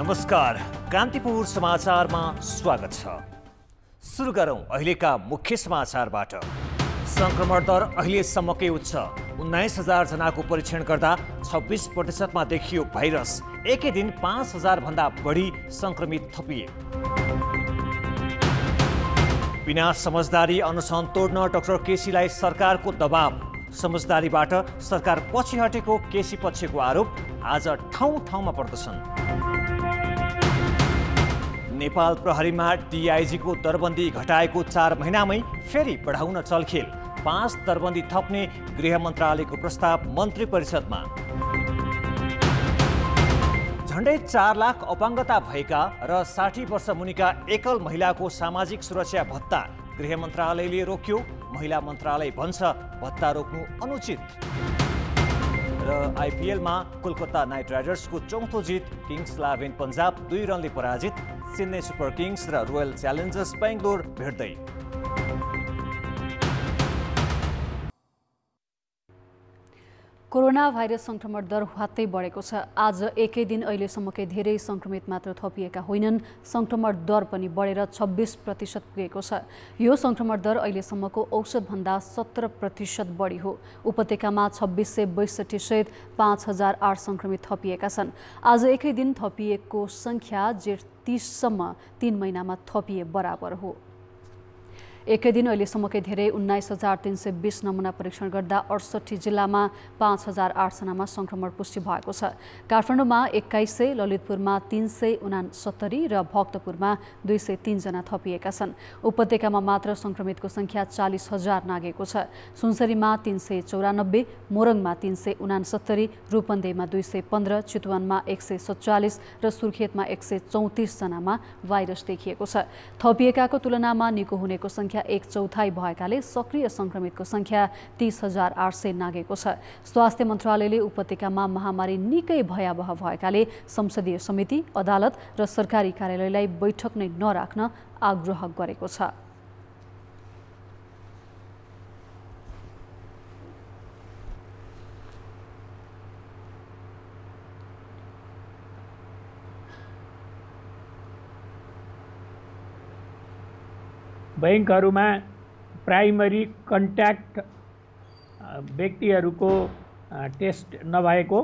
नमस्कार, कान्तिपुर समाचारमा स्वागत छ। सुरु गरौं अहिलेका मुख्य समाचारबाट। संक्रमण दर अहिलेसम्मकै उच्च, 19,000 जनाको परीक्षण गर्दा 26% मा देखियो भाइरस। एकै दिन 5,000 भन्दा बढी संक्रमित थपिए। बिना समझदारी अनसन तोड्न डाक्टर केसीलाई सरकारको दबाव। समझदारीबाट सरकार पछि हटेको केसी पक्षको आरोप। आज ठाउँ ठाउँमा प्रदर्शन। नेपाल प्रहरीमा डीआईजीको दरबन्दी घटाएको 4 महिनामै फेरि बढाउन चलखेल। 5 दरबन्दी थप्ने गृह मन्त्रालयको प्रस्ताव मन्त्री परिषदमा। झण्डै 4 लाख अपाङ्गता भएका र 60 वर्ष मुनिका एकल महिलाको सामाजिक सुरक्षा भत्ता गृह मन्त्रालयले रोक्यो। महिला मन्त्रालय भन्छ भत्ता रोक्नु अनुचित। र आइपिएलमा कोलकाता नाइट राइडर्सको चौथो जित। किङ्स 11 पन्जाब 2 रनले पराजित। चेन्नई सुपर किङ्स र रोयल च्यालेन्जर्स बेङ्गलोर भेट्दै। कोरोना भाइरस संक्रमण दर ह्वात्तै बढेको छ। आज एकै दिन अहिलेसम्मकै धेरै संक्रमित मात्र थपिएका होइनन्, संक्रमण दर पनि बढेर 26% पुगेको छ। यो संक्रमण दर अहिलेसम्मको औसतभन्दा 17% बढी हो। उपत्यकामा 2662 सहित 5,008 संक्रमित थपिएका छन्। आज एकै दिन थपिएको संख्या जेठ 30 सम्म 3 महिनामा थपिए बराबर हो। एकै दिन अहिलेसम्मकै धेरै 19,320 नमुना परीक्षण गर्दा 68 जिल्लामा 5,008 जनामा संक्रमण पुष्टि भएको छ। काठमाडौँमा 2100, ललितपुरमा 369 र भक्तपुरमा 203 जना थपिएका छन्। उपत्यकामा मात्र संक्रमितको संख्या 40,000 नागेको छ। सुनसरीमा 394, मोरङमा 369, रूपन्देहीमा 215, चितवनमा 147 र सुर्खेतमा 134 जनामा भाइरस देखिएको छ। थपिएकाको तुलनामा निको हुनेको संख्या 1/4 भएकाले सक्रिय संक्रमितको संख्या 30,800 नागेको छ। स्वास्थ्य मन्त्रालयले उपत्यकामा महामारी निकै भयावह भएकाले संसदीय समिति, अदालत र सरकारी कार्यालयलाई बैठक नै नराख्न आग्रह गरेको छ। बैंकहरूमा प्राइमरी कन्ट्याक्ट व्यक्तिहरूको टेस्ट नभएको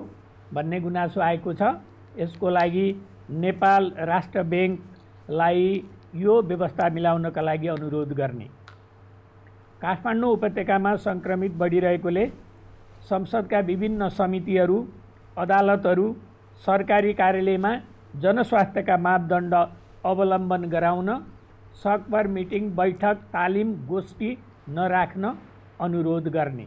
भन्ने गुनासो आएको छ। यसको लागि नेपाल राष्ट्र बैंकलाई यो व्यवस्था मिलाउनका लागि अनुरोध गर्ने। काठमाडौँ उपत्यकामा संक्रमित बढिरहेकोले संसदका विभिन्न समितिहरू, अदालतहरू, सरकारी कार्यालयमा जनस्वास्थ्यका मापदण्ड अवलम्बन गराउन सकभर मिटिङ, बैठक, तालिम, गोष्ठी नराख्न अनुरोध गर्ने।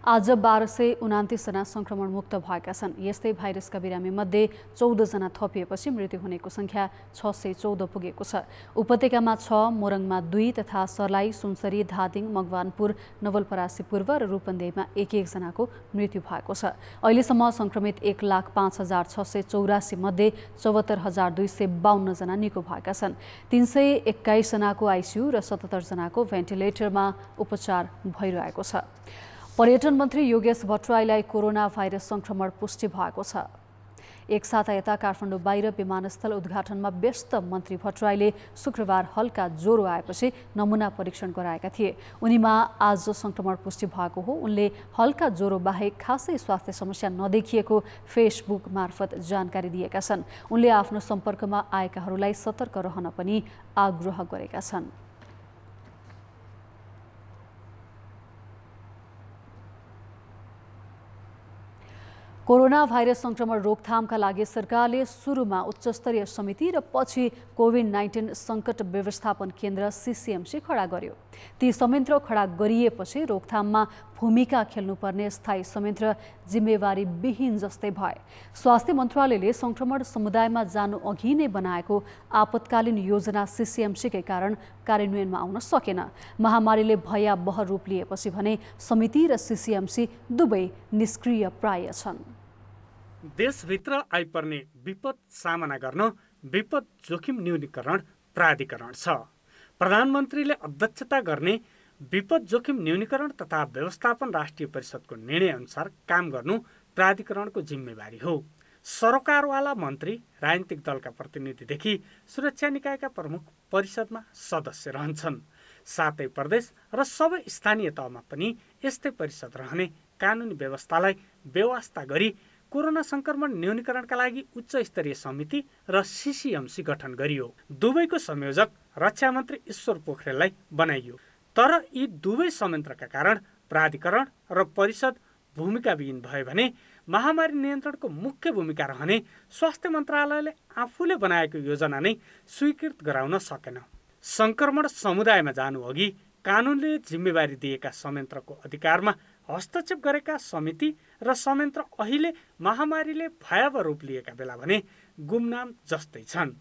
आज 1229 जना संक्रमण मुक्त भएका छन्। यस्तै भाइरसका बिरामीमध्ये 14 जना थपिएपछि मृत्यु हुनेको संख्या 614 पुगेको छ। उपत्यकामा 6, मोरङमा 2 तथा सर्लाही, सुनसरी, धादिङ, मकवानपुर, नवलपरासी पूर्व र रूपन्देहीमा 1-1 जनाको मृत्यु भएको छ। अहिलेसम्म संक्रमित 1,05,684 मध्ये 74,252 जना निको भएका छन्। 321 जनाको आइसियु र 77 जनाको भेन्टिलेटरमा उपचार भइरहेको छ। पर्यटन मन्त्री योगेश भट्टराईलाई कोरोना भाइरस संक्रमण पुष्टि भएको छ। एक साता यता काठमाडौँ बाहिर विमानस्थल उद्घाटनमा व्यस्त मन्त्री भट्टराईले शुक्रबार हल्का ज्वरो आएपछि नमुना परीक्षण गराएका थिए। उनीमा आज संक्रमण पुष्टि भएको हो। उनले हल्का ज्वरो बाहेक खासै स्वास्थ्य समस्या नदेखिएको फेसबुक मार्फत जानकारी दिएका छन्। उनले आफ्नो सम्पर्कमा आएकाहरूलाई सतर्क रहन पनि आग्रह गरेका छन्। कोरोना भाइरस संक्रमण रोकथामका लागि सरकारले सुरुमा उच्चस्तरीय समिति र पछि कोभिड-19 सङ्कट व्यवस्थापन केन्द्र सीसीएमसी खडा गर्यो। ती संयन्त्र खडा गरिएपछि रोकथाममा भूमिका खेल्नुपर्ने स्थायी संयन्त्र जिम्मेवारी विहीन जस्तै भए। स्वास्थ्य मन्त्रालयले संक्रमण समुदायमा जानु अघि नै बनाएको आपतकालीन योजना सीसीएमसीकै कारण कार्यान्वयनमा आउन सकेन। महामारीले भयावह रूप लिएपछि भने समिति र सीसीएमसी दुवै निष्क्रिय प्राय छन्। देशभित्र आइपर्ने विपद सामना गर्न विपद जोखिम न्यूनीकरण प्राधिकरण छ। प्रधानमन्त्रीले अध्यक्षता गर्ने विपद जोखिम न्यूनीकरण तथा व्यवस्थापन राष्ट्रिय परिषदको निर्णय अनुसार काम गर्नु प्राधिकरणको जिम्मेवारी हो। सरोकारवाला मन्त्री, राजनीतिक दलका प्रतिनिधिदेखि सुरक्षा निकायका प्रमुख परिषदमा सदस्य रहन्छन्। सातै प्रदेश र सबै स्थानीय तहमा पनि यस्तै परिषद रहने कानुनी व्यवस्थालाई बेवास्ता गरी कोरोना संक्रमण न्यूनीकरणका लागि उच्च स्तरीय समिति र CCMC गठन गरियो। दुवैको संयोजक रक्षा मन्त्री ईश्वर पोखरेललाई बनाइयो। तर यी दुवै संयन्त्रका कारण प्राधिकरण र परिषद भूमिकाविहीन भयो भने महामारी नियन्त्रणको मुख्य भूमिका रहने स्वास्थ्य मन्त्रालयले आफूले बनाएको योजना नै स्वीकृत गराउन सकेन। संक्रमण समुदायमा जानु अघि कानुनले जिम्मेवारी दिएका संयन्त्रको अधिकारमा हस्तक्षेप गरेका समिति र संयन्त्र अहिले महामारीले भयावह रूप लिएका बेला भने गुमनाम जस्तै छन्।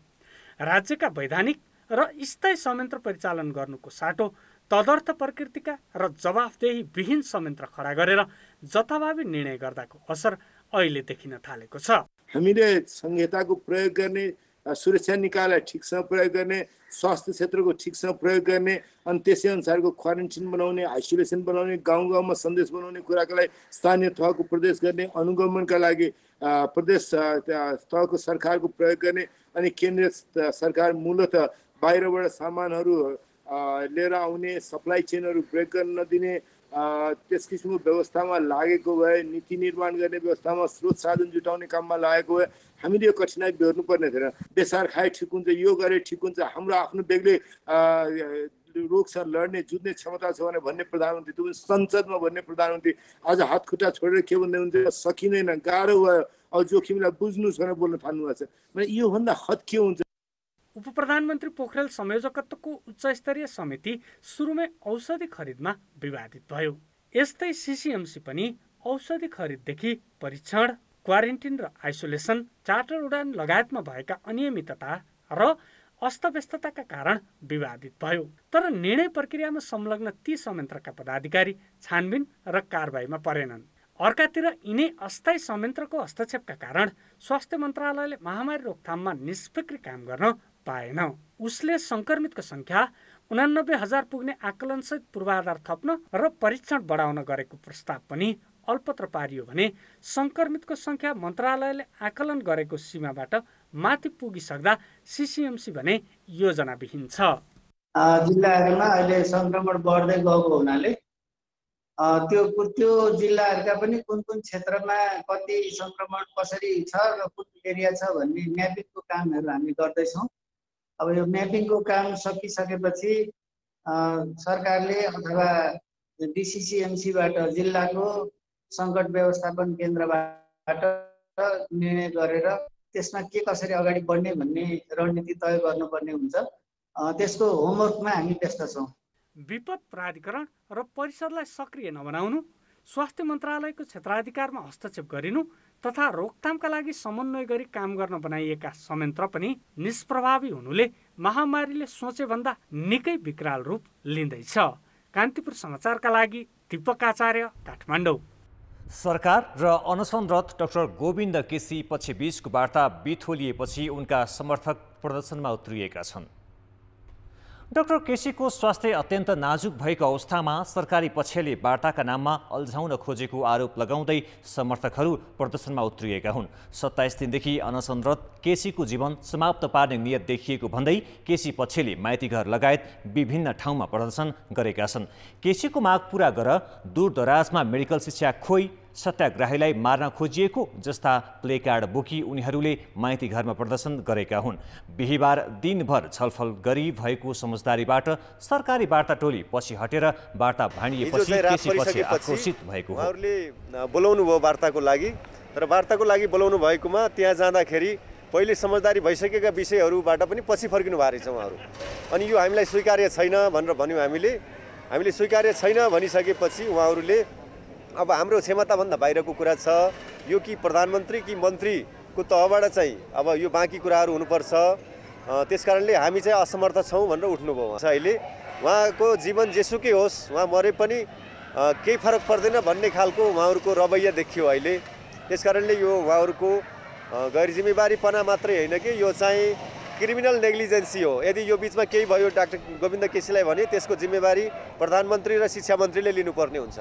राज्यका वैधानिक र स्थायी संयन्त्र परिचालन गर्नुको साटो तदर्थ प्रकृतिका र जवाफदेही विहीन संयन्त्र खडा गरेर जथाभावी निर्णय गर्दाको असर अहिले देखिन थालेको छ। हामीले संहिताको प्रयोग गर्ने, सुरक्षा निकायलाई ठिकसँग प्रयोग गर्ने, स्वास्थ्य क्षेत्रको ठिकसँग प्रयोग गर्ने, अनि त्यसै अनुसारको क्वारेन्टिन बनाउने, आइसोलेसन बनाउने, गाउँ गाउँमा सन्देश बनाउने कुराको लागि स्थानीय तहको प्रदेश गर्ने, अनुगमनका लागि प्रदेश तहको सरकारको प्रयोग गर्ने, अनि केन्द्रीय सरकार मूलतः बाहिरबाट सामानहरू लिएर आउने, सप्लाई चेनहरू ब्रेक गर्न नदिने, त्यस किसिमको व्यवस्थामा लागेको भए, नीति निर्माण गर्ने व्यवस्थामा स्रोत साधन जुटाउने काममा लागेको भए हामीले यो कठिनाइ बेहोर्नुपर्ने थिएन। बेसार खाए ठिक हुन्छ, यो गरे ठिक हुन्छ, हाम्रो आफ्नो बेग्लै रोगसँग लड्ने जुझ्ने क्षमता छ भने भन्ने प्रधानमन्त्री, त्यो पनि संसदमा भन्ने प्रधानमन्त्री आज हात खुट्टा छोडेर के भन्दै हुन्थ्यो, सकिँदैन, गाह्रो भयो, अब जोखिमलाई बुझ्नुहोस् भनेर बोल्न थाल्नुभएको छ। भने योभन्दा हद के हुन्छ? उपप्रधानमन्त्री पोखरेल संयोजकत्वको उच्चस्तरीय समिति सुरुमै औषधि खरिदमा विवादित भयो। यस्तै CCMC पनि औषधि खरिददेखि परीक्षण, क्वारेन्टिन र आइसोलेसन, चार्टर उडान लगायतमा भएका अनियमितता र अस्तव्यस्तताका कारण विवादित भयो। तर निर्णय प्रक्रियामा संलग्न ती संयन्त्रका पदाधिकारी छानबिन र कारबाहीमा परेनन्। अर्कातिर यिनै अस्थायी संयन्त्रको हस्तक्षेपका कारण स्वास्थ्य मन्त्रालयले महामारी रोकथाममा निष्फिक्री काम गर्न पाएन। उसले संक्रमितको संख्या 89,000 पुग्ने आकलनसहित पूर्वाधार थप्न र परीक्षण बढाउन गरेको प्रस्ताव पनि अल्पत्र पारियो भने संक्रमितको संख्या मन्त्रालयले आकलन गरेको सीमाबाट माथि पुगिसक्दा CCMC भने योजनाविहीन छ। जिल्लाहरूमा अहिले संक्रमण बढ्दै गएको हुनाले त्यो जिल्लाहरूका पनि कुन कुन क्षेत्रमा कति संक्रमण कसरी छ र कुन एरिया छ भन्ने म्यापिङको कामहरू हामी गर्दैछौँ। अब यो म्यापिङको काम सकिसकेपछि सरकारले अथवा DCCMCबाट जिल्लाको सङ्कट व्यवस्थापन केन्द्रबाट निर्णय गरेर त्यसमा के कसरी अगाडि बढ्ने भन्ने रणनीति तय गर्नुपर्ने हुन्छ। त्यसको होमवर्कमा हामी व्यस्त छौँ। विपद प्राधिकरण र परिषदलाई सक्रिय नबनाउनु, स्वास्थ्य मन्त्रालयको क्षेत्राधिकारमा हस्तक्षेप गरिनु तथा रोकथामका लागि समन्वय गरी काम गर्न बनाइएका संयन्त्र पनि निष्प्रभावी हुनुले महामारीले सोचेभन्दा निकै विकराल रूप लिँदैछ। कान्तिपुर समाचारका लागि दीपक आचार्य, काठमाडौँ। सरकार र अनसनरत डाक्टर गोविन्द केसी पक्षबीचको वार्ता बिथोलिएपछि उनका समर्थक प्रदर्शनमा उत्रिएका छन्। डाक्टर केसीको स्वास्थ्य अत्यन्त नाजुक भएको अवस्थामा सरकारी पक्षले वार्ताका नाममा अल्झाउन खोजेको आरोप लगाउँदै समर्थकहरू प्रदर्शनमा उत्रिएका हुन्। 27 दिनदेखि अनसनरत केसीको जीवन समाप्त पार्ने नियत देखिएको भन्दै केसी पक्षले माइतीघर लगायत विभिन्न ठाउँमा प्रदर्शन गरेका छन्। केसीको माग पूरा गर, दूरदराजमा मेडिकल शिक्षा खोइ, सत्याग्राहीलाई मार्न खोजिएको जस्ता प्लेकार्ड बोकी उनीहरूले माइती घरमा प्रदर्शन गरेका हुन्। बिहिबार दिनभर छलफल गरी भएको समझदारीबाट सरकारी वार्ता टोली पछि हटेर वार्ता भाँडिएपछि केसी पछि आक्रोशित भएको हो। उहाँहरूले बोलाउनु भयो वार्ताको लागि, तर वार्ताको लागि बोलाउनु भएकोमा त्यहाँ जाँदाखेरि पहिले समझदारी भइसकेका विषयहरूबाट पनि पछि फर्किनु भएको रहेछ उहाँहरू। अनि यो हामीलाई स्वीकार्य छैन भनेर भन्यौँ। हामीले स्वीकार्य छैन भनिसकेपछि उहाँहरूले अब हाम्रो क्षमताभन्दा बाहिरको कुरा छ, यो कि प्रधानमन्त्री कि मन्त्रीको तहबाट चाहिँ अब यो बाँकी कुराहरू हुनुपर्छ, त्यसकारणले हामी चाहिँ असमर्थ छौँ भनेर उठ्नुभयो। अहिले उहाँको जीवन जेसुकै होस्, उहाँ मरे पनि केही फरक पर्दैन भन्ने खालको उहाँहरूको रवैया देखियो अहिले। त्यसकारणले यो उहाँहरूको गैर जिम्मेवारीपना मात्रै होइन कि यो चाहिँ क्रिमिनल नेग्लिजेन्सी हो। यदि यो बिचमा केही भयो डाक्टर गोविन्द केसीलाई भने त्यसको जिम्मेवारी प्रधानमन्त्री र शिक्षा मन्त्रीले लिनुपर्ने हुन्छ।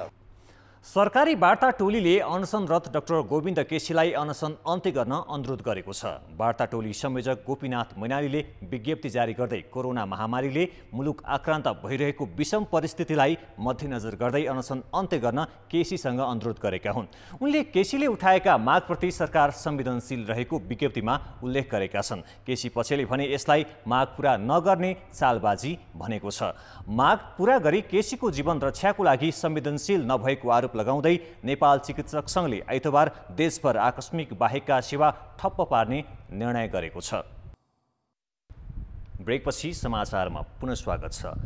सरकारी वार्ता टोलीले अनसनरत डाक्टर गोविन्द केसीलाई अनसन अन्त्य गर्न अनुरोध गरेको छ। वार्ता टोली संयोजक गोपीनाथ मैनालीले विज्ञप्ति जारी गर्दै कोरोना महामारीले मुलुक आक्रान्त भइरहेको विषम परिस्थितिलाई मध्यनजर गर्दै अनसन अन्त्य गर्न केसीसँग अनुरोध गरेका हुन्। उनले केसीले उठाएका मागप्रति सरकार संवेदनशील रहेको विज्ञप्तिमा उल्लेख गरेका छन्। केसी पक्षले भने यसलाई माग पूरा नगर्ने चालबाजी भनेको छ। माग पूरा गरी केसीको जीवन रक्षाको लागि संवेदनशील नभएको आरोप लगाउँदै नेपाल चिकित्सक संघले आइतबार देशभर आकस्मिक बाहेकका सेवा ठप्प पार्ने निर्णय गरेको छ। ब्रेकपछि समाचारमा पुनः स्वागत छ।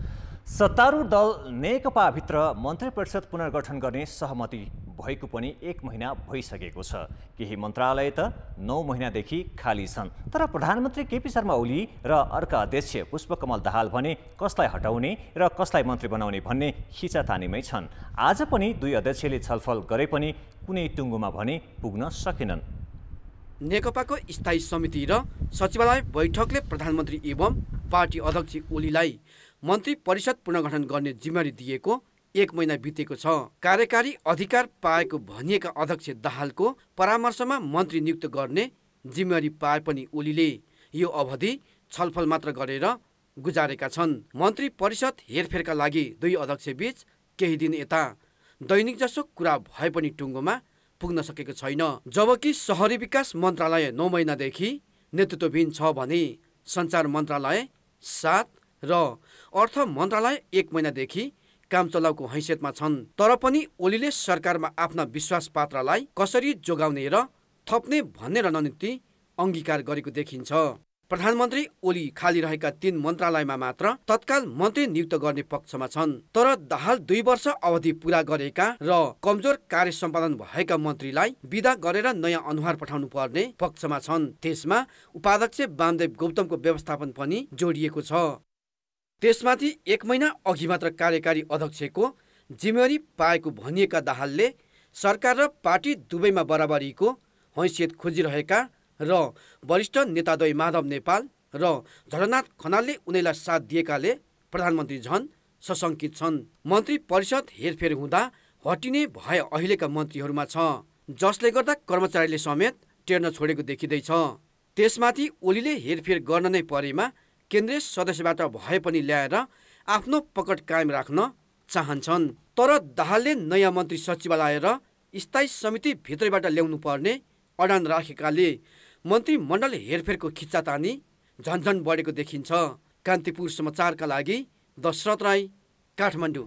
सत्तारूढ दल नेकपाभित्र मन्त्री परिषद पुनर्गठन गर्ने सहमति भएको पनि 1 महिना भइसकेको छ। केही मन्त्रालय त 9 महिनादेखि खाली छन्। तर प्रधानमन्त्री केपी शर्मा ओली र अर्का अध्यक्ष पुष्पकमल दाहाल भने कसलाई हटाउने र कसलाई मन्त्री बनाउने भन्ने खिचातानीमै छन्। आज पनि दुई अध्यक्षले छलफल गरे पनि कुनै टुङ्गोमा भने पुग्न सकेनन्। नेकपाको स्थायी समिति र सचिवालय बैठकले प्रधानमन्त्री एवं पार्टी अध्यक्ष ओलीलाई मन्त्री परिषद पुनर्गठन गर्ने जिम्मेवारी दिएको 1 महिना बितेको छ। कार्यकारी अधिकार पाएको भनिएका अध्यक्ष दाहालको परामर्शमा मन्त्री नियुक्त गर्ने जिम्मेवारी पाए पनि ओलीले यो अवधि छलफल मात्र गरेर गुजारेका छन्। मन्त्री परिषद हेरफेरका लागि दुई अध्यक्ष बीच केही दिन यता दैनिक जसो कुरा भए पनि टुङ्गोमा पुग्न सकेको छैन। जबकि शहरी विकास मन्त्रालय 9 महिनादेखि नेतृत्वविहीन छ भने सञ्चार मन्त्रालय 7 र अर्थ मन्त्रालय 1 महिनादेखि काम चलाउको हैसियतमा छन्। तर पनि ओलीले सरकारमा आफ्ना विश्वासपात्रलाई कसरी जोगाउने र थप्ने भन्ने रणनीति अङ्गीकार गरेको देखिन्छ। प्रधानमन्त्री ओली खाली रहेका 3 मन्त्रालयमा मात्र तत्काल मन्त्री नियुक्त गर्ने पक्षमा छन्। तर दाहाल 2 वर्ष अवधि पूरा गरेका र कमजोर कार्य सम्पादन भएका मन्त्रीलाई विदा गरेर नयाँ अनुहार पठाउनु पर्ने पक्षमा छन्। त्यसमा उपाध्यक्ष वामदेव गौतमको व्यवस्थापन पनि जोडिएको छ। त्यसमाथि 1 महिना अघि मात्र कार्यकारी अध्यक्षको जिम्मेवारी पाएको भनिएका दाहालले सरकार र पार्टी दुवैमा बराबरीको हैसियत खोजिरहेका र वरिष्ठ नेताद्वय माधव नेपाल र झलनाथ खनालले उनीलाई साथ दिएकाले प्रधानमन्त्री झन सशङ्कित छन्। मन्त्री परिषद हेरफेर हुँदा हटिने भए अहिलेका मन्त्रीहरूमा छ, जसले गर्दा कर्मचारीले समेत टेर्न छोडेको देखिँदैछ। त्यसमाथि ओलीले हेरफेर गर्न नै परेमा केन्द्रीय सदस्यबाट भए पनि ल्याएर आफ्नो पकड कायम राख्न चाहन्छन्। तर दाहालले नयाँ मन्त्री सचिवालय र स्थायी समिति भित्रैबाट ल्याउनु पर्ने अडान राखेकाले मन्त्रीमण्डल हेरफेरको खिच्चातानी झन्झन बढेको देखिन्छ। कान्तिपुर समाचारका लागि दशरथ राई, काठमाडौँ।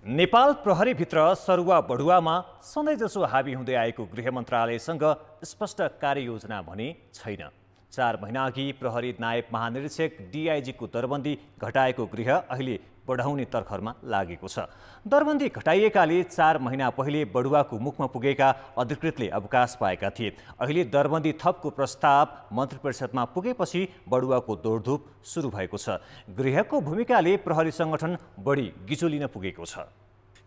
नेपाल प्रहरीभित्र सरुवा बढुवामा सधैँजसो हाबी हुँदै आएको गृह मन्त्रालयसँग स्पष्ट कार्ययोजना भने छैन। 4 महिना अघि प्रहरी नायब महानिरीक्षक डिआइजीको दरबन्दी घटाएको गृह अहिले बढाउने तर्खरमा लागेको छ। दरबन्दी घटाइएकाले 4 महिना पहिले बढुवाको मुखमा पुगेका अधिकृतले अवकाश पाएका थिए। अहिले दरबन्दी थपको प्रस्ताव मन्त्री परिषदमा पुगेपछि बढुवाको दौडधुप सुरु भएको छ। गृहको भूमिकाले प्रहरी सङ्गठन बढी गिचो लिन पुगेको छ।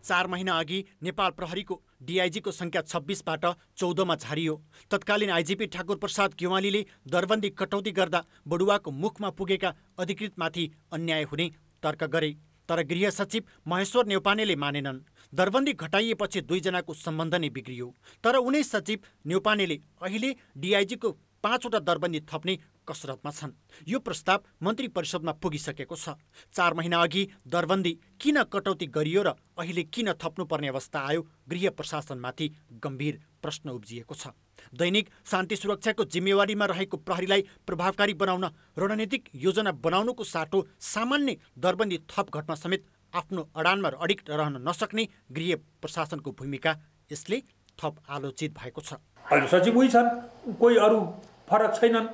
4 महिना अघि नेपाल प्रहरीको डिआइजीको संख्या 26बाट 14मा झारियो। तत्कालीन आइजिपी ठाकुर प्रसाद गेवालीले दरबन्दी कटौती गर्दा बढुवाको मुखमा पुगेका अधिकृतमाथि अन्याय हुने तर्क गरे। तर गृह सचिव महेश्वर न्यौपानेले मानेनन्। दरबन्दी घटाइएपछि 2 जनाको सम्बन्ध नै बिग्रियो। तर उनै सचिव न्यौपानेले अहिले डिआइजीको 5वटा दरबन्दी थप्ने कसरतमा छन्। यो प्रस्ताव मन्त्री परिषदमा पुगिसकेको छ। 4 महिना अघि दरबन्दी किन कटौती गरियो र अहिले किन थप्नुपर्ने अवस्था आयो? गृह प्रशासनमाथि गम्भीर प्रश्न उब्जिएको छ। दैनिक शान्ति सुरक्षाको जिम्मेवारीमा रहेको प्रहरीलाई प्रभावकारी बनाउन रणनीतिक योजना बनाउनुको साटो सामान्य दरबन्दी थप घटना समेत आफ्नो अडानमा अडिग रहन नसक्ने गृह प्रशासनको भूमिका यसले थप आलोचित भएको छ। अहिले सचिव उही छन्, कोही अरू फरक छैनन्,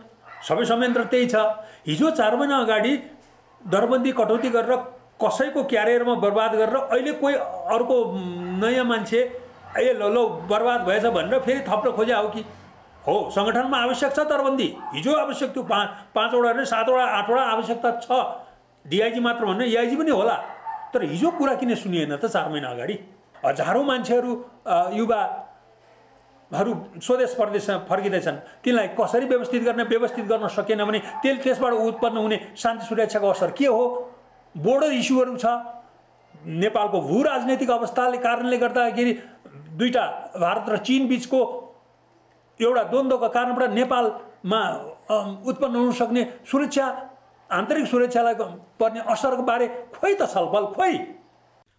सबै संयन्त्र त्यही छ। हिजो 4 महिना अगाडि दरबन्दी कटौती गरेर कसैको क्यारियरमा बर्बाद गरेर अहिले कोही अर्को नयाँ मान्छे ल बर्बाद भएछ भनेर फेरि थप्न खोजे हो कि हो? सङ्गठनमा आवश्यक छ दरबन्दी। हिजो आवश्यक थियो 5वटा नै 7वटा 8वटा आवश्यकता छ। डिआइजी मात्र भन्ने एआइजी पनि होला। तर हिजो कुरा किन सुनिएन त? 4 महिना अगाडि हजारौँ मान्छेहरू युवाहरू स्वदेश परदेशमा फर्किँदैछन्। तिनलाई कसरी व्यवस्थित गर्न सकेन भने त्यसबाट उत्पन्न हुने शान्ति सुरक्षाको असर के हो? बोर्डर इस्युहरू छ, नेपालको भू राजनैतिक अवस्थाले कारणले गर्दाखेरि दुईटा भारत र चीन बीचको एउटा द्वन्द्वको कारणबाट नेपालमा उत्पन्न हुन सक्ने सुरक्षा आन्तरिक सुरक्षालाई पर्ने असरबारे खोइ त छलफल खोइ।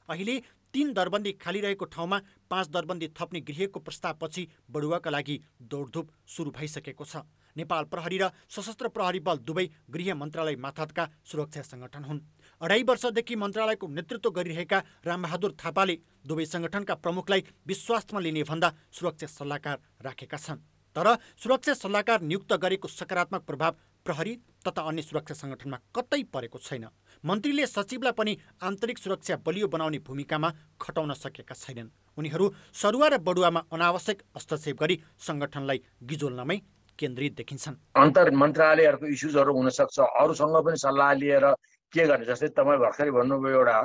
अहिले 3 दरबन्दी खाली रहेको ठाउँमा 5 दरबन्दी थप्ने गृहको प्रस्तावपछि बढुवाका लागि दौडधुप सुरु भइसकेको छ। नेपाल प्रहरी र सशस्त्र प्रहरी बल दुवै गृह मन्त्रालय मातहतका सुरक्षा सङ्गठन हुन्। 2.5 वर्षदेखि मन्त्रालयको नेतृत्व गरिरहेका रामबहादुर थापाले दुवै सङ्गठनका प्रमुखलाई विश्वासमा लिने भन्दा सुरक्षा सल्लाहकार राखेका छन्। तर सुरक्षा सल्लाहकार नियुक्त गरेको सकारात्मक प्रभाव प्रहरी तथा अन्य सुरक्षा सङ्गठनमा कतै परेको छैन। मन्त्रीले सचिवलाई पनि आन्तरिक सुरक्षा बलियो बनाउने भूमिकामा खटाउन सकेका छैनन्। उनीहरू सरुवा र बडुवामा अनावश्यक हस्तक्षेप गरी सङ्गठनलाई गिजोल्नमै केन्द्रित देखिन्छन्। अन्तर मन्त्रालयहरूको इस्युजहरू हुनसक्छ, अरूसँग पनि सल्लाह लिएर के गर्ने। जस्तै तपाईँ भर्खरै भन्नुभयो एउटा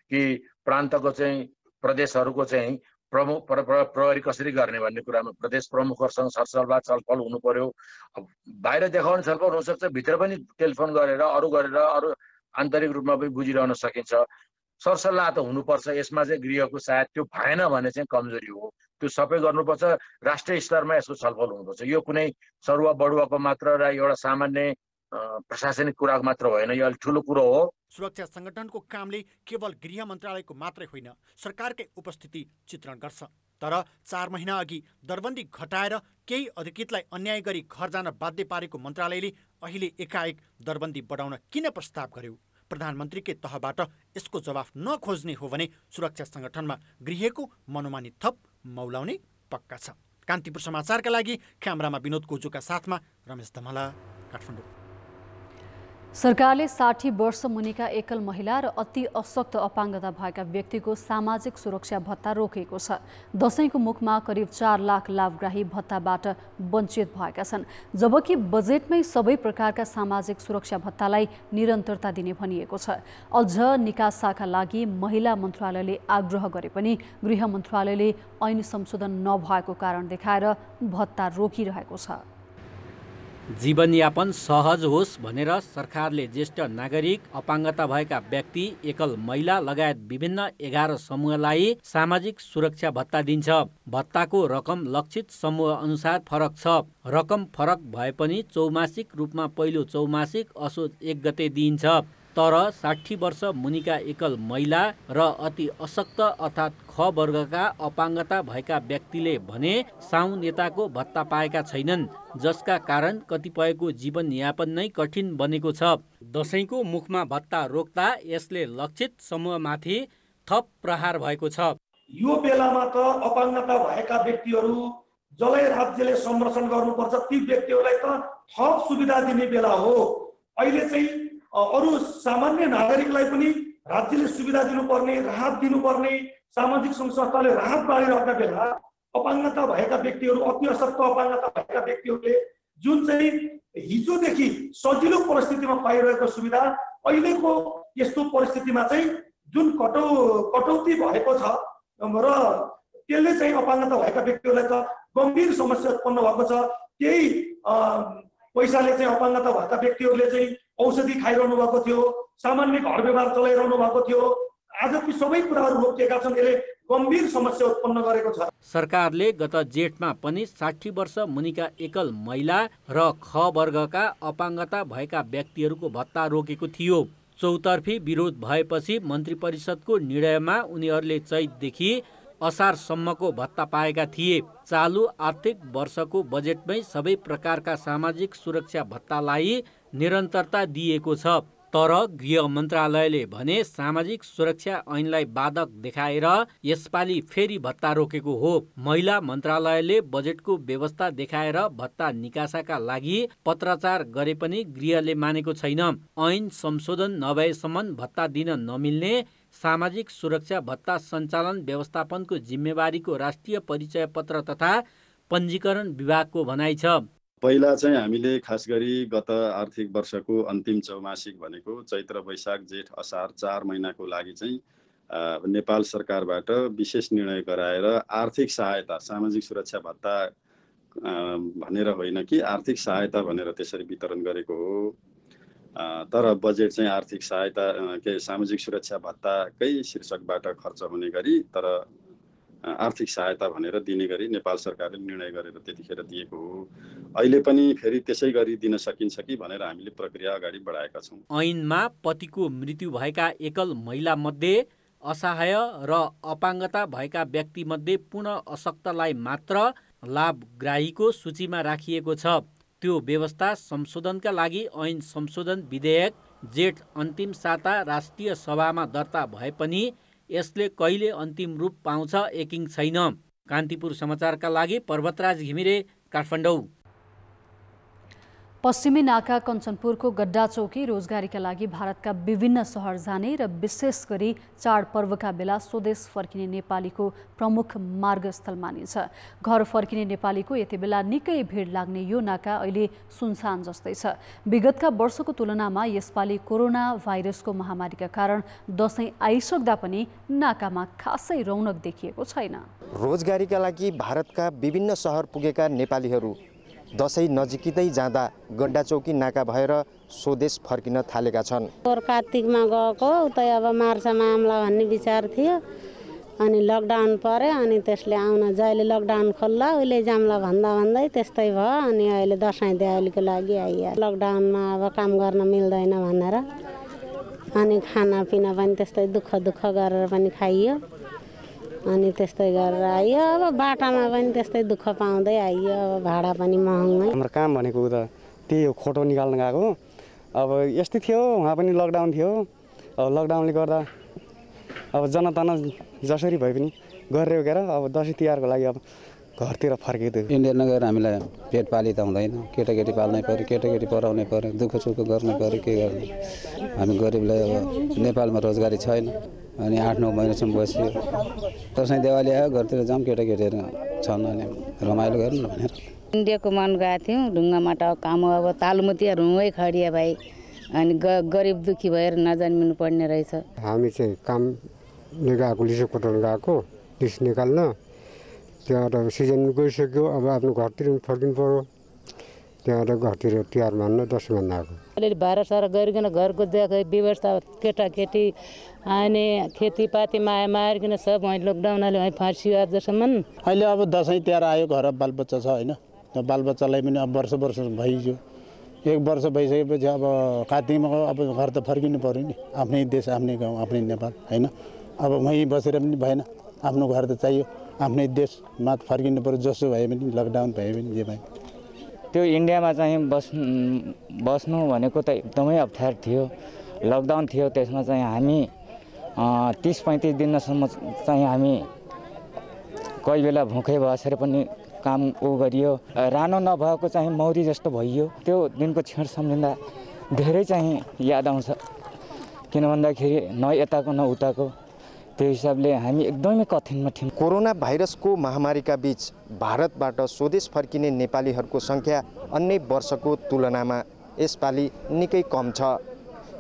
कि प्रान्तको चाहिँ प्रदेशहरूको चाहिँ प्रहरी कसरी गर्ने भन्ने कुरामा प्रदेश प्रमुखहरूसँग सरसल्लाह छलफल हुनु पर्यो। बाहिर देखाउने छलफल हुनसक्छ, भित्र पनि टेलिफोन गरेर अरू आन्तरिक रूपमा पनि बुझिरहन सकिन्छ। सरसल्लाह त हुनुपर्छ। यसमा चाहिँ गृहको सायद त्यो भएन भने चाहिँ कमजोरी हो। त्यो सबै गर्नुपर्छ। राष्ट्रिय स्तरमा यसको छलफल हुनुपर्छ। यो कुनै सरुवा बडुवाको मात्र र एउटा सामान्य प्रशासनिक कुरा मात्र होइन, यो अलिक ठुलो कुरो हो। सुरक्षा सङ्गठनको कामले केवल गृह मन्त्रालयको मात्रै होइन, सरकारकै उपस्थिति चित्रण गर्छ। तर 4 महिना अघि दरबन्दी घटाएर केही अधिकृतलाई अन्याय गरी घर जान बाध्य पारेको मन्त्रालयले अहिले एकाएक दरबन्दी बढाउन किन प्रस्ताव गर्यो? प्रधानमन्त्रीकै तहबाट यसको जवाफ नखोज्ने हो भने सुरक्षा सङ्गठनमा गृहको मनोमानी थप मौलाउने पक्का छ। कान्तिपुर समाचारका लागि क्यामेरामा विनोद कोजुका साथमा रमेश धमला, काठमाडौँ। सरकारले 60 वर्ष मुनिका एकल महिला र अति अशक्त अपाङ्गता भएका व्यक्तिको सामाजिक सुरक्षा भत्ता रोकेको छ। दशैंको मुखमा करिब 4 लाख लाभग्राही भत्ताबाट वञ्चित भएका छन्, जबकि बजेटमै सबै प्रकारका सामाजिक सुरक्षा भत्तालाई निरन्तरता दिने भनिएको छ। अझ निकासाका लागि महिला मन्त्रालयले आग्रह गरे पनि गृह मन्त्रालयले ऐन संशोधन नभएको कारण देखाएर भत्ता रोकिरहेको छ। जीवनयापन सहज होस् भनेर सरकारले ज्येष्ठ नागरिक, अपाङ्गता भएका व्यक्ति, एकल महिला लगायत विभिन्न 11 समूहलाई सामाजिक सुरक्षा भत्ता दिन्छ। भत्ताको रकम लक्षित समूह अनुसार फरक छ। रकम फरक भए पनि चौमासिक रूपमा पहिलो चौमासिक असोज 1 गते दिइन्छ। तर 60 वर्ष मुनिका एकल महिला र अति अशक्त अर्थात् ख वर्गका अपाङ्गता भएका व्यक्तिले भने साउन यताको भत्ता पाएका छैनन्, जसका कारण कतिपयको जीवनयापन नै कठिन बनेको छ। दशैंको मुखमा भत्ता रोक्दा यसले लक्षित समूहमाथि थप प्रहार भएको छ। यो बेलामा त अपाङ्गता भएका व्यक्तिहरू जसलाई राज्यले संरक्षण गर्नुपर्छ ती व्यक्तिहरूलाई त थप सुविधा दिने बेला हो। अहिले चाहिँ अरू सामान्य नागरिकलाई पनि राज्यले सुविधा दिनुपर्ने, राहत दिनुपर्ने, सामाजिक संस्थाले राहत बाँडिरहेका बेला अपाङ्गता भएका व्यक्तिहरू, अति अशक्त अपाङ्गता भएका व्यक्तिहरूले जुन चाहिँ हिजोदेखि सजिलो परिस्थितिमा पाइरहेको सुविधा अहिलेको यस्तो परिस्थितिमा चाहिँ जुन कटौती भएको छ र त्यसले चाहिँ अपाङ्गता भएका व्यक्तिहरूलाई त गम्भीर समस्या उत्पन्न भएको छ। केही पैसाले चाहिँ अपाङ्गता भएका व्यक्तिहरूले चाहिँ औषधि खाइरहनु भएको थियो, सामान्य घर व्यवहार चलाइरहनु भएको थियो। आज ती सबै कुराहरू रोकिएका छन्। यसले गम्भीर समस्या उत्पन्न गरेको छ। सरकारले गत जेठमा पनि 60 वर्ष मुनिका एकल महिला र ख वर्गका अपाङ्गता भएका व्यक्तिहरूको भत्ता रोकेको थियो। चौतर्फी विरोध भएपछि मन्त्री परिषदको निर्णयमा उनीहरूले चैतदेखि असारसम्मको भत्ता पाएका थिए। चालु आर्थिक वर्षको बजेटमै सबै प्रकारका सामाजिक सुरक्षा भत्तालाई निरन्तरता दिएको छ। तर गृह मन्त्रालयले भने सामाजिक सुरक्षा ऐनलाई बाधक देखाएर यसपालि फेरि भत्ता रोकेको हो। महिला मन्त्रालयले बजेटको व्यवस्था देखाएर भत्ता निकासाका लागि पत्राचार गरे पनि गृहले मानेको छैन। ऐन संशोधन नभएसम्म भत्ता दिन नमिल्ने सामाजिक सुरक्षा भत्ता सञ्चालन व्यवस्थापनको जिम्मेवारीको राष्ट्रिय परिचय पत्र तथा पञ्जीकरण विभागको भनाइ छ। पहिला चाहिँ हामीले खास गरी गत आर्थिक वर्षको अन्तिम चौमासिक भनेको चैत्र, वैशाख, जेठ, असार 4 महिनाको लागि चाहिँ नेपाल सरकारबाट विशेष निर्णय गराएर आर्थिक सहायता, सामाजिक सुरक्षा भत्ता भनेर होइन कि आर्थिक सहायता भनेर त्यसरी वितरण गरेको हो। तर बजेट चाहिँ आर्थिक सहायता के सामाजिक सुरक्षा भत्ताकै शीर्षकबाट खर्च हुने गरी तर आर्थिक सहायता भनेर दिने गरी नेपाल सरकारले निर्णय गरेर त्यतिखेर दिएको हो। अहिले पनि फेरि त्यसै गरी दिन सकिन्छ कि भनेर हामीले प्रक्रिया अगाडि बढाएका छौँ। ऐनमा पतिको मृत्यु भएका एकल महिला मध्ये असहाय र अपाङ्गता भएका व्यक्तिमध्ये पूर्ण अशक्तलाई मात्र लाभग्राहीको सूचीमा राखिएको छ। त्यो व्यवस्था संशोधनका लागि ऐन संशोधन विधेयक जेठ अन्तिम साता राष्ट्रिय सभामा दर्ता भए पनि यसले कहिले अन्तिम रूप पाउँछ एकिङ छैन। कान्तिपुर समाचारका लागि पर्वतराज घिमिरे, काठमाडौँ। पश्चिमी नाका कञ्चनपुरको गड्डा चौकी रोजगारीका लागि भारतका विभिन्न सहर जाने र विशेष गरी चाडपर्वका बेला स्वदेश फर्किने नेपालीको प्रमुख मार्गस्थल मानिन्छ। घर फर्किने नेपालीको यति बेला निकै भिड लाग्ने यो नाका अहिले सुनसान जस्तै छ। विगतका वर्षको तुलनामा यसपालि कोरोना भाइरसको महामारीका कारण दशैं आइसक्दा पनि नाकामा खासै रौनक देखिएको छैन। रोजगारीका लागि भारतका विभिन्न सहर पुगेका नेपालीहरू दशैं नजिकै जाँदा गड्डा चौकी नाका भएर स्वदेश फर्किन थालेका छन्। कार्तिकमा गएको उतै अब मार्चमा आउँला भन्ने विचार थियो, अनि लकडाउन पर्यो, अनि त्यसले आउन जहिले लकडाउन खोल्ला उहिले जाम्ला भन्दै त्यस्तै भयो। अनि अहिले दशैं दिवालीको लागि आइयो। लकडाउनमा अब काम गर्न मिल्दैन भनेर अनि खानापिना पनि त्यस्तै दुःख गरेर पनि खाइयो, अनि त्यस्तै गरेर आइयो। अब बाटामा पनि त्यस्तै दुःख पाउँदै आइयो। अब भाडा पनि महँगै। हाम्रो काम भनेको त त्यही हो, खोटो निकाल्न गएको। अब यस्तै थियो, वहाँ पनि लकडाउन थियो। अब लकडाउनले गर्दा अब जनताना जसरी भए पनि गरेर गएर अब दसैँ तिहारको लागि अब घरतिर फर्किँदै इन्डिया नगएर हामीलाई पेट पाली त हुँदैन। केटाकेटी पाल्नै पऱ्यो, केटाकेटी पढाउनै पऱ्यो, दुःख सुख गर्नै पऱ्यो। के गर्ने, हामी गरिबलाई अब नेपालमा रोजगारी छैन। अनि 8-9 महिनासम्म बसियो। दसैँ दिवाली आयो, घरतिर जाऊँ, केटाकेटीहरू छन् अनि रमाइलो गरौँ न भनेर इन्डियाको मन गएको थियौँ। ढुङ्गामाटा काम अब तालुमुतिया रुँगै खडिया भाइ, अनि गरिब दुखी भएर नजन्मिनु पर्ने रहेछ। हामी चाहिँ कामले गएको, लिसो कोटाउनु गएको, लिस निकाल्न। त्यहाँबाट सिजन गइसक्यो, अब आफ्नो घरतिर फर्किनु पर्यो। त्यहाँबाट घरतिर तिहार मान्न दसैँ मान्न आएको। अलिअलि भाडासारा गरिकन घरको व्यवस्था केटाकेटी अनि खेतीपाती मारिकन सब वहीँ लकडाउनले वहीँ फाँसियो आजसम्म। अहिले अब दसैँ तिहार आयो, घर बालबच्चा छ होइन, बालबच्चालाई पनि अब वर्ष भइयो। 1 वर्ष भइसकेपछि अब कार्तिकमा अब घर त फर्किनु पऱ्यो नि। आफ्नै देश, आफ्नै गाउँ, आफ्नै नेपाल होइन। अब वहीँ बसेर पनि भएन, आफ्नो घर त चाहियो। आफ्नै देशमा फर्किनु पऱ्यो, जसो भए पनि लकडाउन भए पनि जे भए। त्यो इन्डियामा चाहिँ बस्नु भनेको त एकदमै अप्ठ्यारो थियो। लकडाउन थियो, त्यसमा चाहिँ हामी 30-35 दिनसम्म चाहिँ हामी कोही बेला भुकै बसेर पनि काम गरियो। रानो नभएको चाहिँ मौरी जस्तो भइयो। त्यो दिनको क्षण सम्झिँदा धेरै चाहिँ याद आउँछ, किन भन्दाखेरि न यताको न उताको। त्यो हिसाबले हामी एकदमै कठिनमा थियौँ। कोरोना भाइरसको महामारीका बीच भारतबाट स्वदेश फर्किने नेपालीहरूको सङ्ख्या अन्य वर्षको तुलनामा यसपालि निकै कम छ।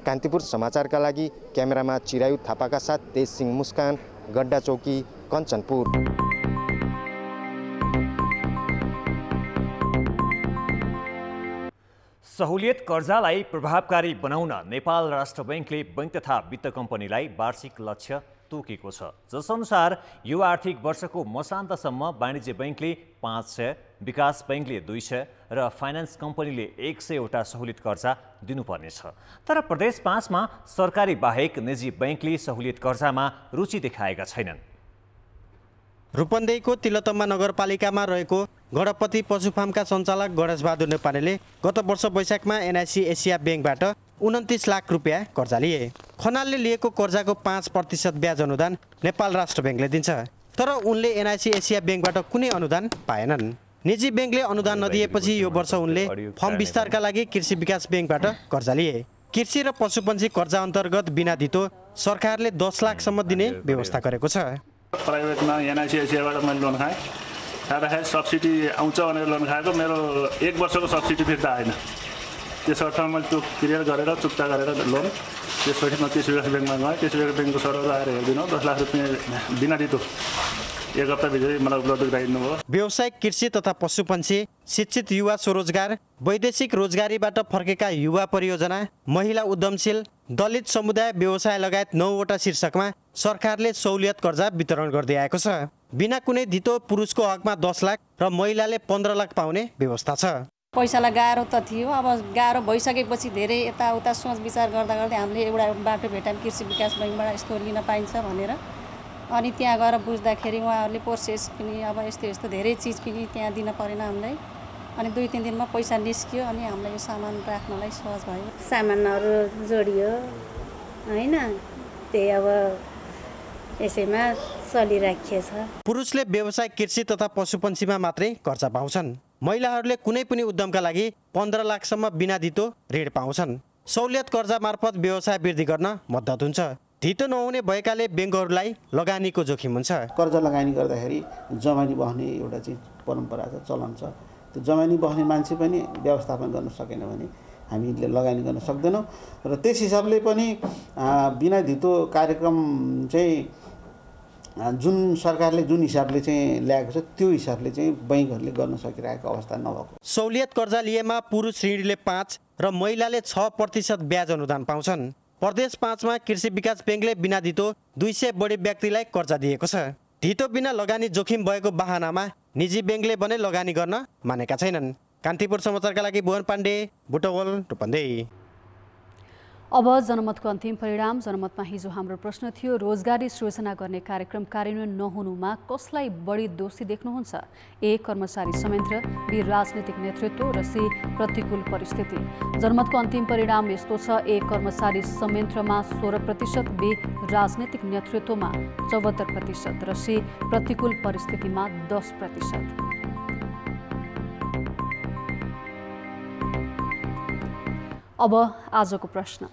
कान्तिपुर समाचारका लागि क्यामेरामा चिरायु थापाका साथ तेज सिंह मुस्कान, गड्डा चौकी, कञ्चनपुर। सहुलियत कर्जालाई प्रभावकारी बनाउन नेपाल राष्ट्र बैंकले बैंक तथा वित्त कम्पनीलाई वार्षिक लक्ष्य तोकेको छ। जसअनुसार यो आर्थिक वर्षको मसान्तसम्म वाणिज्य बैंकले 500, विकास बैंकले 200 र फाइनान्स कम्पनीले 100 वटा सहुलियत कर्जा दिनुपर्नेछ। तर प्रदेश 5 मा सरकारी बाहेक निजी बैंकले सहुलियत कर्जामा रुचि देखाएका छैनन्। रूपन्देहीको तिलोत्तमा नगरपालिकामा रहेको गणपति पशु फार्मका सञ्चालक गणेशबहादुर नेपालीले गत वर्ष वैशाखमा एनआइसी एसिया बैंकबाट 29 लाख रुपियाँ कर्जा लिए। खनालले लिएको कर्जाको 5% ब्याज अनुदान नेपाल राष्ट्र बैंकले दिन्छ। तर उनले एनआइसी एसिया बैंकबाट कुनै अनुदान पाएनन्। निजी बैंकले अनुदान नदिएपछि यो वर्ष उनले फर्म विस्तारका लागि कृषि विकास बैंकबाट कर्जा लिए। कृषि र पशुपन्छी कर्जा अन्तर्गत बिना धितो सरकारले 10 लाखसम्म दिने व्यवस्था गरेको छ। प्राइभेटमा एनआइसी एसियाबाट मैले लोन खाएँ, खाँदाखेरि सब्सिडी आउँछ भनेर लोन खाएको, मेरो 1 वर्षको सब्सिडी फिर्ता आएन। त्यस अर्थमा मैले त्यो क्लियर गरेर चुक्ता गरेर लोन त्यसपछि म कृषि विकास ब्याङ्कमा गएँ। कृषि विकास ब्याङ्कको सरहरू आएर हेरिदिनु 10 लाख रुपियाँ बिना दितो 1 हप्ताभित्रै मलाई उपलब्ध गराइदिनु भयो। व्यावसायिक कृषि तथा पशुपन्छी, शिक्षित युवा स्वरोजगार, वैदेशिक रोजगारीबाट फर्केका युवा परियोजना, महिला उद्यमशील, दलित समुदाय व्यवसाय लगायत 9वटा शीर्षकमा सरकारले सहुलियत कर्जा वितरण गर्दै आएको छ। बिना कुनै धितो पुरुषको हकमा 10 लाख र महिलाले 15 लाख पाउने व्यवस्था छ। पैसालाई गाह्रो त थियो, अब गाह्रो भइसकेपछि धेरै यताउता सोच विचार गर्दा गर्दै हामीले एउटा बाटो भेटायौँ कृषि विकास बैङ्कबाट यस्तो लिन पाइन्छ भनेर। अनि त्यहाँ गएर बुझ्दाखेरि उहाँहरूले प्रोसेस पनि अब यस्तो यस्तो धेरै चिज पनि त्यहाँ दिन परेन हामीलाई। अनि 2-3 दिनमा पैसा निस्क्यो अनि हामीलाई यो सामान राख्नलाई सहज भयो। सामानहरू जोडियो होइन, त्यही अब यसैमा चलिराखेछ। पुरुषले व्यवसाय कृषि तथा पशुपन्छीमा मात्रै कर्जा पाउँछन्। महिलाहरूले कुनै पनि उद्यमका लागि 15 लाखसम्म बिना धितो ऋण पाउँछन्। सहुलियत कर्जा मार्फत व्यवसाय वृद्धि गर्न मद्दत हुन्छ। धितो नहुने भएकाले ब्याङ्कहरूलाई लगानीको जोखिम हुन्छ। कर्जा लगानी गर्दाखेरि जमानी बस्ने एउटा चाहिँ परम्परा छ, चलन छ। त्यो जमानी बस्ने मान्छे पनि व्यवस्थापन गर्न सकेन भने हामीले लगानी गर्न सक्दैनौँ। र त्यस हिसाबले पनि बिना धितो कार्यक्रम चाहिँ जुन सरकारले जुन हिसाबले चाहिँ ल्याएको छ त्यो हिसाबले चाहिँ बैङ्कहरूले गर्न सकिरहेको अवस्था नभएको। सहुलियत कर्जा लिएमा पुरुष ऋणीले 5 र महिलाले 6% ब्याज अनुदान पाउँछन्। प्रदेश 5 मा कृषि विकास बैङ्कले बिना धितो 200 बढी व्यक्तिलाई कर्जा दिएको छ। धितो बिना लगानी जोखिम भएको बहानामा निजी बैङ्कले भने लगानी गर्न मानेका छैनन्। कान्तिपुर समाचारका लागि भुवन पाण्डे, बुटवल, रूपन्देही। अब जनमतको अन्तिम परिणाम। जनमतमा हिजो हाम्रो प्रश्न थियो, रोजगारी सृजना गर्ने कार्यक्रम कार्यान्वयन नहुनुमा कसलाई बढी दोषी देख्नुहुन्छ? ए, कर्मचारी संयन्त्र, बी, राजनीतिक नेतृत्व र सी, प्रतिकूल परिस्थिति। जनमतको अन्तिम परिणाम यस्तो छ, ए, कर्मचारी संयन्त्रमा 16%, बी, राजनीतिक नेतृत्वमा 74% र सी, प्रतिकूल परिस्थितिमा 10%। अब आजको प्रश्न।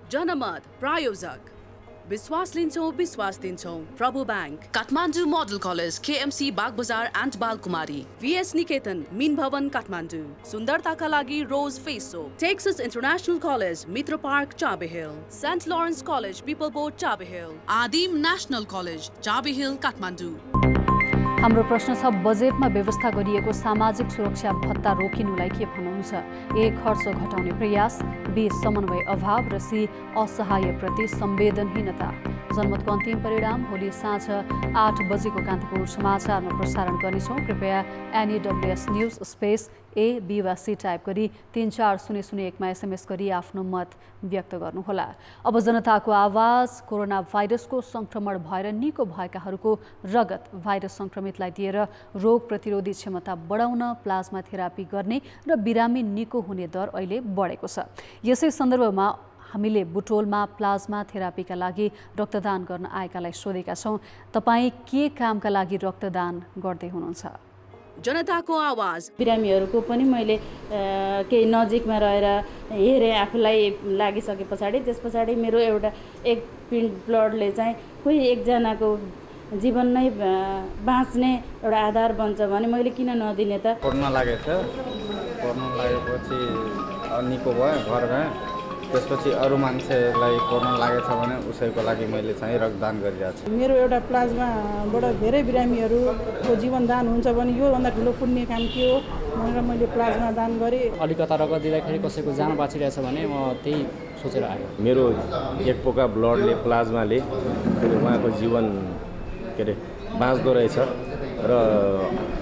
जनमत प्रायोजक विश्वास लिन्छौँ, विश्वास दिन्छौँ। Prabhu bank, Kathmandu model college, KMC Bagbazar and Balkumari, VS Niketan, Min Bhawan Kathmandu. सुन्दरताका लागि rose face soap, Texas international college, Mitra park Chabahil, saint Lawrence college, people board Chabahil, Adim national college Chabahil Kathmandu. हाम्रो प्रश्न छ, बजेटमा व्यवस्था गरिएको सामाजिक सुरक्षा भत्ता रोकिनुलाई के भन्नुहुन्छ? ए, खर्च घटाउने प्रयास, बी, समन्वय अभाव र सी, असहायप्रति संवेदनहीनता। जनमतको अन्तिम परिणाम भोलि साँझ 8 बजेको कान्तिपुर समाचारमा प्रसारण गर्नेछौँ। कृपया NEWS news space A, B वा सी टाइप गरी 34001 मा SMS गरी आफ्नो मत व्यक्त गर्नुहोला। अब जनताको आवाज। कोरोना भाइरसको संक्रमण भएर निको भएकाहरूको रगत भाइरस संक्रमितलाई दिएर रोग प्रतिरोधी क्षमता बढाउन प्लाज्मा थेरापी गर्ने र बिरामी निको हुने दर अहिले बढेको छ। यसै सन्दर्भमा हामीले बुटोलमा प्लाज्मा थेरापीका लागि रक्तदान गर्न आएकालाई सोधेका छौँ, तपाईँ के कामका लागि रक्तदान गर्दै हुनुहुन्छ? जनताको आवाज। बिरामीहरूको पनि मैले केही नजिकमा रहेर हेरेँ, आफूलाई लागिसके पछाडि। त्यस पछाडि मेरो एउटा 1 पिन्ट ब्लडले चाहिँ कोही एकजनाको जीवन नै बाँच्ने एउटा आधार बन्छ भने मैले किन नदिने त? कोरोना लागेको थियो, कोरोना लागेपछि निको भयो, घर गएँ। त्यसपछि अरू मान्छेलाई कोरोना लागेछ भने उसैको लागि मैले चाहिँ रक्तदान गरिरहेको छु। मेरो एउटा प्लाज्माबाट धेरै बिरामीहरूको जीवन दान हुन्छ भने योभन्दा ठुलो पुण्य काम के हो भनेर मैले प्लाज्मा दान गरेँ। अलिकता रगत दिँदाखेरि कसैको ज्यान बाँचिरहेछ भने म त्यही सोचेर आएँ। मेरो एक पोका ब्लडले, प्लाज्माले उहाँको जीवन के अरे बाँच्दो रहेछ र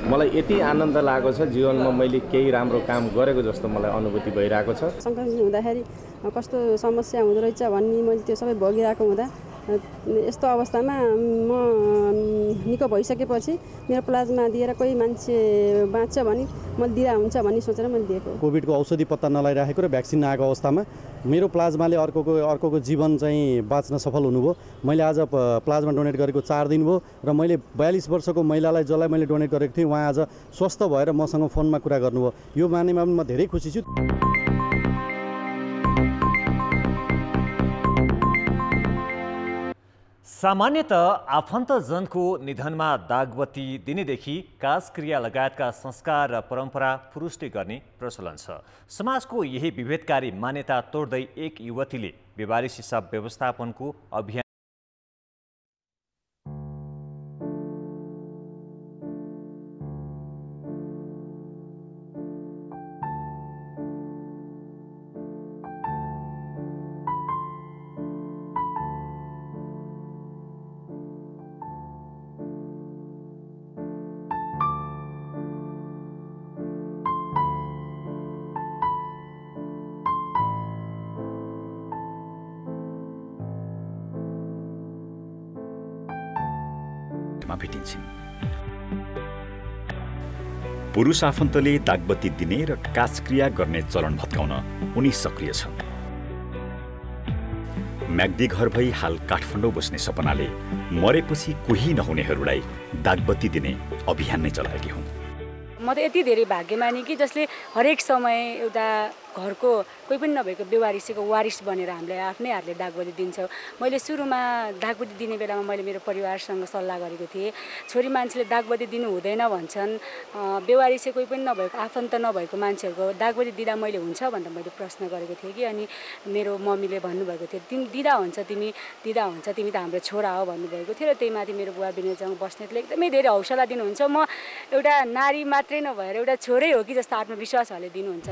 मलाई यति आनन्द लागेको छ, जीवनमा मैले केही राम्रो काम गरेको जस्तो मलाई अनुभूति भइरहेको छ। सङ्क्रमित हुँदाखेरि कस्तो समस्या हुँदो रहेछ भन्ने मैले त्यो सबै भोगिरहेको हुँदा यस्तो अवस्थामा म निको भइसकेपछि मेरो प्लाज्मा दिएर कोही मान्छे बाँच्छ भने मैले दिँदा हुन्छ भन्ने सोचेर मैले दिएको। कोभिडको औषधि पत्ता नलाइराखेको र भ्याक्सिन नआएको अवस्थामा मेरो प्लाज्माले अर्कोको जीवन चाहिँ बाँच्न सफल हुनुभयो। मैले आज प्लाज्मा डोनेट गरेको 4 दिन भयो र मैले 42 वर्षको महिलालाई जसलाई मैले डोनेट गरेको थिएँ उहाँ आज स्वस्थ भएर मसँग फोनमा कुरा गर्नुभयो। यो मानेमा म धेरै खुसी छु। सामान्यतः आफन्तजनको निधनमा दागबत्ती दिनेदेखि काजक्रिया लगायतका संस्कार र परम्परा पुरुषले गर्ने प्रचलन छ। समाजको यही विभेदकारी मान्यता तोड्दै एक युवतीले बेवारिस हिसाब व्यवस्थापनको अभियान छिन्। पुरुष आफन्तले दागबत्ती दिने र काजक्रिया गर्ने चलन भत्काउन उनी सक्रिय छन्। म्याग्दी घर भई हाल काठमाडौँ बस्ने सपनाले मरेपछि कोही नहुनेहरूलाई दागबत्ती दिने अभियान नै चलाएकी हुन्। म त यति धेरै भाग्यमानी कि जसले हरेक समय एउटा घरको कोही पनि नभएको बेवारिसेको वारिस बनेर हामीले आफ्नै हातले दागबत्ती दिन्छौँ। मैले सुरुमा दागबत्ती दिने बेलामा मैले मेरो परिवारसँग सल्लाह गरेको थिएँ। छोरी मान्छेले दागबत्ती दिनु हुँदैन भन्छन्, बेवारिसे कोही पनि नभएको आफन्त नभएको मान्छेहरूको दागबत्ती दिँदा मैले हुन्छ भनेर मैले प्रश्न गरेको थिएँ कि अनि मेरो मम्मीले भन्नुभएको थियो तिमी दिँदा हुन्छ तिमी त हाम्रो छोरा हो भन्नुभएको थियो। र त्यही माथि मेरो बुवा विनयजङ बस्नेतले एकदमै धेरै हौसला दिनुहुन्छ। म एउटा नारी मात्रै नभएर एउटा छोरै हो कि जस्तो आत्मविश्वासहरूले दिनुहुन्छ।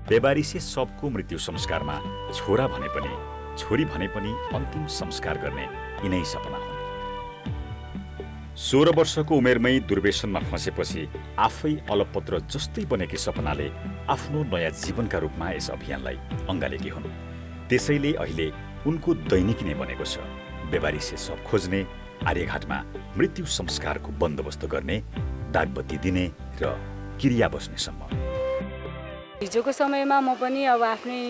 बेबारिसे सबको मृत्यु संस्कारमा छोरा भने पनि छोरी भने पनि अन्तिम संस्कार गर्ने यिनै सपना हुन्। 16 वर्षको उमेरमै दुर्व्यसनमा फँसेपछि आफै अलपत्र जस्तै बनेकी सपनाले आफ्नो नयाँ जीवनका रूपमा यस अभियानलाई अँगालेकी हुन्। त्यसैले अहिले उनको दैनिकी नै बनेको छ बेबारिसे सब खोज्ने, आर्यघाटमा मृत्यु संस्कारको बन्दोबस्त गर्ने, दागबत्ती दिने र क्रिया बस्नेसम्म। हिजोको समयमा म पनि अब आफ्नै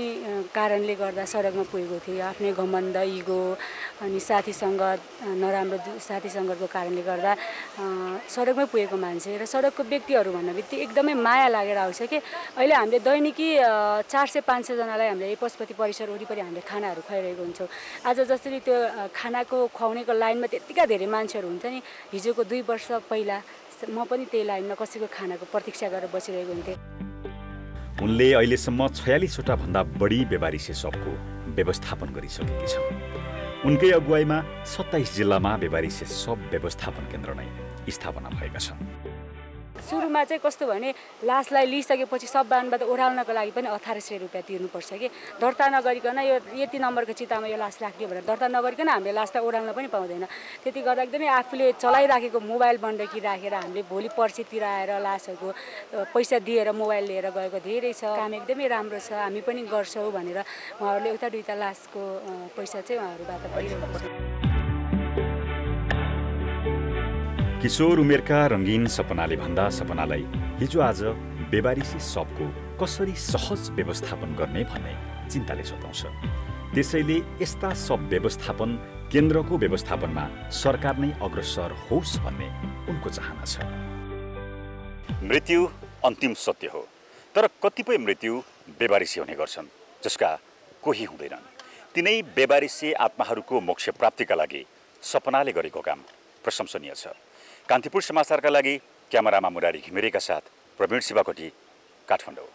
कारणले गर्दा सडकमा पुगेको थिएँ। आफ्नै घमण्ड, इगो अनि साथीसँग नराम्रो साथीसँगको कारणले गर्दा सडकमै पुगेको मान्छे र सडकको व्यक्तिहरू भन्ने बित्तिकै एकदमै माया लागेर आउँछ कि अहिले हामीले दैनिकी 400-500 जनालाई हामीले पशुपति परिसर वरिपरि हामीले खानाहरू खुवाइरहेको हुन्छौँ। आज जसरी त्यो खानाको खुवाउनेको लाइनमा त्यतिका धेरै मान्छेहरू हुन्छ नि, हिजोको 2 वर्ष पहिला म पनि त्यही लाइनमा कसैको खानाको प्रतीक्षा गरेर बसिरहेको हुन्थेँ। उनले अहिलेसम्म 46वटा भन्दा बढी बेबारिसे सबको व्यवस्थापन गरिसकेकी छन्। उनकै अगुवाईमा 27 जिल्लामा बेबारिसे सब व्यवस्थापन केन्द्र नै स्थापना भएका छन्। सुरुमा चाहिँ कस्तो भने लासलाई लिइसकेपछि सबबानबाट ओह्राल्नको लागि पनि 1800 रुपियाँ तिर्नुपर्छ कि दर्ता नगरिकन यो यति नम्बरको चितामा यो लास राख्ने भनेर दर्ता नगरिकन हामीले लासलाई ओह्राल्न पनि पाउँदैन। त्यति गर्दा एकदमै आफूले चलाइराखेको मोबाइल बन्डकी राखेर हामीले भोलि पर्सितिर आएर लासहरूको पैसा दिएर मोबाइल लिएर गएको धेरै छ। काम एकदमै राम्रो छ, हामी पनि गर्छौँ भनेर उहाँहरूले एउटा दुईटा लासको पैसा चाहिँ उहाँहरूबाट पाइरहेको छ। किशोर उमेरका रंगीन सपनाले भन्दा सपनालाई हिजो आज बेबारिसे सबको कसरी सहज व्यवस्थापन गर्ने भन्ने चिन्ताले सताउँछ। त्यसैले यस्ता सब व्यवस्थापन केन्द्रको व्यवस्थापनमा सरकार नै अग्रसर होस् भन्ने उनको चाहना छ। मृत्यु अन्तिम सत्य हो, तर कतिपय मृत्यु बेबारिसे हुने गर्छन् जसका कोही हुँदैनन्। तिनै बेबारिसे आत्माहरूको मोक्ष प्राप्तिका लागि सपनाले गरेको काम प्रशंसनीय छ। कान्तिपुर समाचारका लागि क्यामेरामा मुरारी घिमिरेका साथ प्रवीण शिवाकोटी, काठमाडौँ।